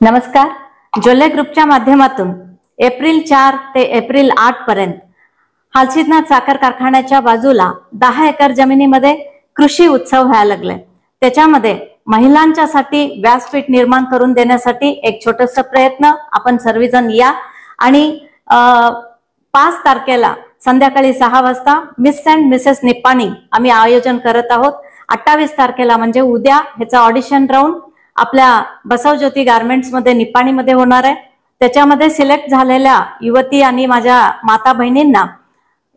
नमस्कार. जोल्ले ग्रुपच्या माध्यमातून एप्रिल 4 ते एप्रिल 8 पर्यंत हालसिद्धनाथ साखर कारखान्याच्या बाजूला 10 एकर जमिनीमध्ये कृषी उत्सव व्हायला लागले. त्याच्यामध्ये महिलांच्यासाठी व्यासपीठ निर्माण करून देण्यासाठी एक छोटासा प्रयत्न आपण सर्वजण या आणि 5 तारखेला संध्याकाळी 6 वाजता मिस अँड मिसेस निप्पाणी आम्ही आयोजन करत आहोत. 28 तारखेला म्हणजे उद्या ह्याचा ऑडिशन राऊंड आपल्या बसवज्योती गारमेंट्स मध्ये निप्पाणीमध्ये होणार आहे. त्याच्यामध्ये सिलेक्ट झालेल्या युवती आणि माझ्या माता बहिणींना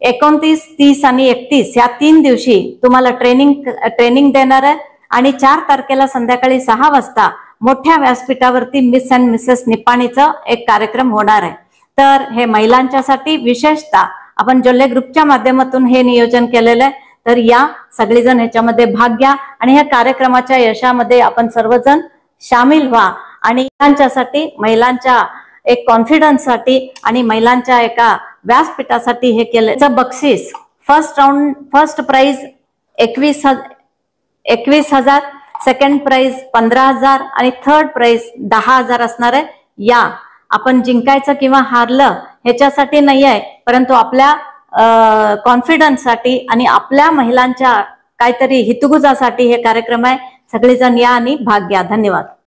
29, 30 आणि 31 या 3 दिवशी तुम्हाला ट्रेनिंग देणार आहे आणि 4 तारखेला संध्याकाळी 6 वाजता मोठ्या व्यासपीठावरती मिस अँड मिसेस निप्पाणीचा एक कार्यक्रम होणार आहे. तर हे महिलांच्यासाठी विशेषतः आपण जोल्ले ग्रुपच्या माध्यमातून हे नियोजन केलेलं आहे. तर या सगळेजण ह्याच्यामध्ये भाग घ्या आणि ह्या कार्यक्रमाच्या यशामध्ये आपण सर्वजण सामील व्हा आणि महिलांच्यासाठी, महिलांच्या एक कॉन्फिडन्ससाठी आणि महिलांच्या एका व्यासपीठासाठी हे केलं. बक्षीस फर्स्ट प्राइज 21,000, सेकंड प्राइज 15,000 आणि थर्ड प्राइज 10,000 असणार आहे. या आपण जिंकायचं किंवा हारलं ह्याच्यासाठी नाही आहे, परंतु आपल्या कॉन्फिडन्स साठी आणि आपल्या महिलांच्या काहीतरी हितगुजासाठी हे कार्यक्रम आहे. सगळेजण या आणि भाग घ्या. धन्यवाद.